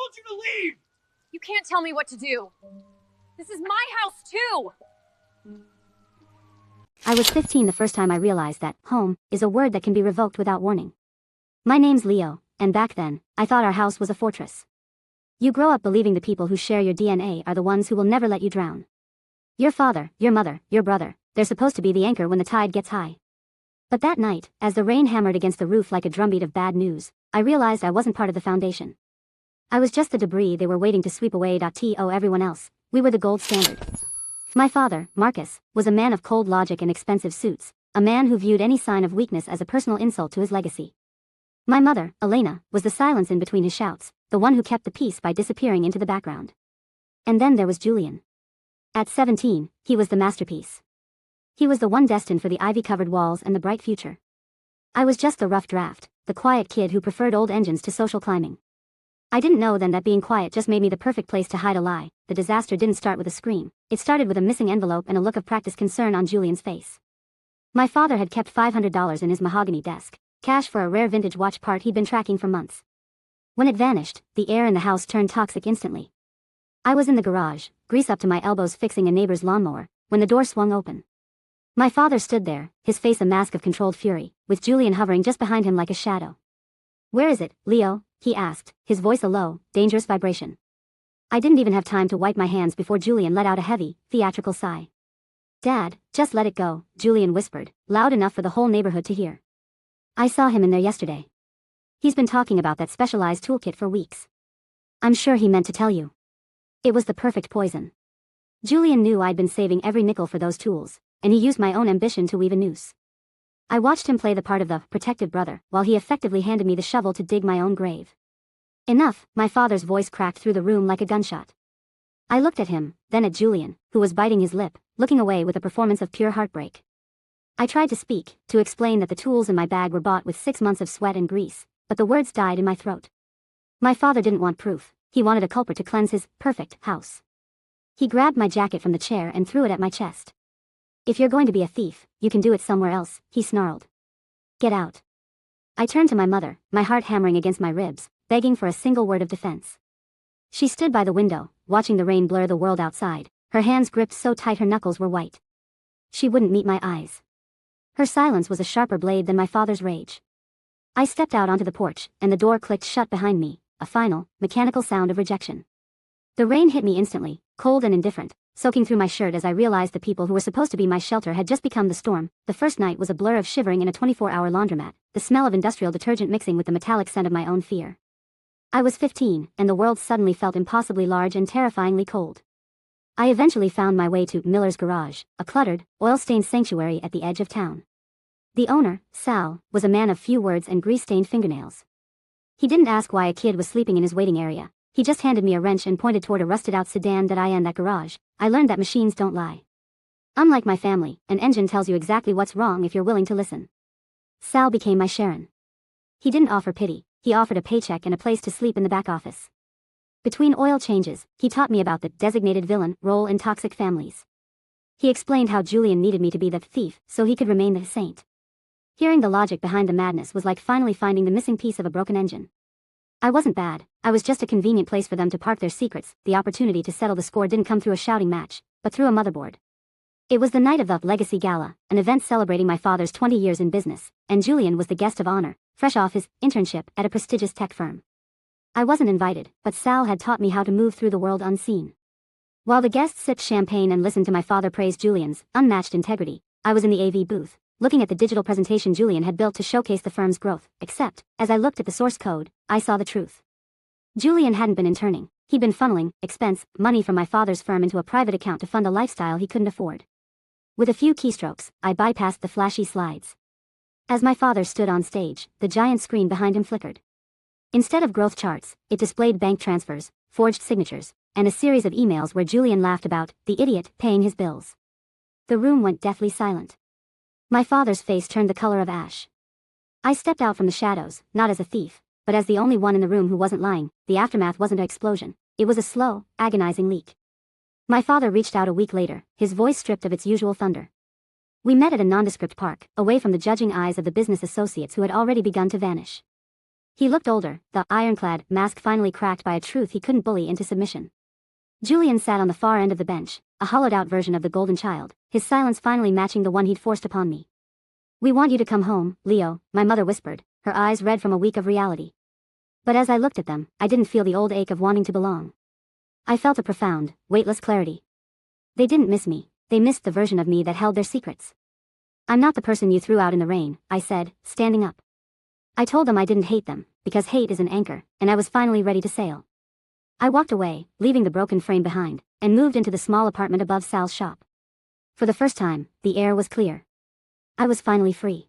told you to leave! You can't tell me what to do. This is my house, too! I was 15 the first time I realized that home is a word that can be revoked without warning. My name's Leo, and back then, I thought our house was a fortress. You grow up believing the people who share your DNA are the ones who will never let you drown. Your father, your mother, your brother, they're supposed to be the anchor when the tide gets high. But that night, as the rain hammered against the roof like a drumbeat of bad news, I realized I wasn't part of the foundation. I was just the debris they were waiting to sweep away. Everyone else, we were the gold standard. My father, Marcus, was a man of cold logic and expensive suits, a man who viewed any sign of weakness as a personal insult to his legacy. My mother, Elena, was the silence in between his shouts, the one who kept the peace by disappearing into the background. And then there was Julian. At 17, he was the masterpiece. He was the one destined for the ivy-covered walls and the bright future. I was just the rough draft, the quiet kid who preferred old engines to social climbing. I didn't know then that being quiet just made me the perfect place to hide a lie. The disaster didn't start with a scream. It started with a missing envelope and a look of practiced concern on Julian's face. My father had kept $500 in his mahogany desk, cash for a rare vintage watch part he'd been tracking for months. When it vanished, the air in the house turned toxic instantly. I was in the garage, grease up to my elbows fixing a neighbor's lawnmower, when the door swung open. My father stood there, his face a mask of controlled fury, with Julian hovering just behind him like a shadow. "Where is it, Leo?" he asked, his voice a low, dangerous vibration. I didn't even have time to wipe my hands before Julian let out a heavy, theatrical sigh. "Dad, just let it go," Julian whispered, loud enough for the whole neighborhood to hear. "I saw him in there yesterday. He's been talking about that specialized toolkit for weeks. I'm sure he meant to tell you. It was the perfect poison." Julian knew I'd been saving every nickel for those tools, and he used my own ambition to weave a noose. I watched him play the part of the protective brother, while he effectively handed me the shovel to dig my own grave. "Enough," my father's voice cracked through the room like a gunshot. I looked at him, then at Julian, who was biting his lip, looking away with a performance of pure heartbreak. I tried to speak, to explain that the tools in my bag were bought with 6 months of sweat and grease, but the words died in my throat. My father didn't want proof. He wanted a culprit to cleanse his perfect house. He grabbed my jacket from the chair and threw it at my chest. "If you're going to be a thief, you can do it somewhere else," he snarled. "Get out." I turned to my mother, my heart hammering against my ribs, begging for a single word of defense. She stood by the window, watching the rain blur the world outside, her hands gripped so tight her knuckles were white. She wouldn't meet my eyes. Her silence was a sharper blade than my father's rage. I stepped out onto the porch, and the door clicked shut behind me, a final, mechanical sound of rejection. The rain hit me instantly, cold and indifferent, soaking through my shirt as I realized the people who were supposed to be my shelter had just become the storm. The first night was a blur of shivering in a 24-hour laundromat, the smell of industrial detergent mixing with the metallic scent of my own fear. I was 15, and the world suddenly felt impossibly large and terrifyingly cold. I eventually found my way to Miller's Garage, a cluttered, oil-stained sanctuary at the edge of town. The owner, Sal, was a man of few words and grease-stained fingernails. He didn't ask why a kid was sleeping in his waiting area. He just handed me a wrench and pointed toward a rusted-out sedan that I in that garage. I learned that machines don't lie. Unlike my family, an engine tells you exactly what's wrong if you're willing to listen. Sal became my Sharon. He didn't offer pity. He offered a paycheck and a place to sleep in the back office. Between oil changes, he taught me about the designated villain role in toxic families. He explained how Julian needed me to be the thief so he could remain the saint. Hearing the logic behind the madness was like finally finding the missing piece of a broken engine. I wasn't bad. I was just a convenient place for them to park their secrets. The opportunity to settle the score didn't come through a shouting match, but through a motherboard. It was the night of the Legacy Gala, an event celebrating my father's 20 years in business, and Julian was the guest of honor, fresh off his internship at a prestigious tech firm. I wasn't invited, but Sal had taught me how to move through the world unseen. While the guests sipped champagne and listened to my father praise Julian's unmatched integrity, I was in the AV booth, looking at the digital presentation Julian had built to showcase the firm's growth, except, as I looked at the source code, I saw the truth. Julian hadn't been interning. He'd been funneling money from my father's firm into a private account to fund a lifestyle he couldn't afford. With a few keystrokes, I bypassed the flashy slides. As my father stood on stage, the giant screen behind him flickered. Instead of growth charts, it displayed bank transfers, forged signatures, and a series of emails where Julian laughed about the idiot paying his bills. The room went deathly silent. My father's face turned the color of ash. I stepped out from the shadows, not as a thief, but as the only one in the room who wasn't lying. The aftermath wasn't an explosion. It was a slow, agonizing leak. My father reached out a week later, his voice stripped of its usual thunder. We met at a nondescript park, away from the judging eyes of the business associates who had already begun to vanish. He looked older, the ironclad mask finally cracked by a truth he couldn't bully into submission. Julian sat on the far end of the bench, a hollowed-out version of the golden child, his silence finally matching the one he'd forced upon me. "We want you to come home, Leo," my mother whispered, her eyes red from a week of reality. But as I looked at them, I didn't feel the old ache of wanting to belong. I felt a profound, weightless clarity. They didn't miss me, they missed the version of me that held their secrets. "I'm not the person you threw out in the rain," I said, standing up. I told them I didn't hate them, because hate is an anchor, and I was finally ready to sail. I walked away, leaving the broken frame behind, and moved into the small apartment above Sal's shop. For the first time, the air was clear. I was finally free.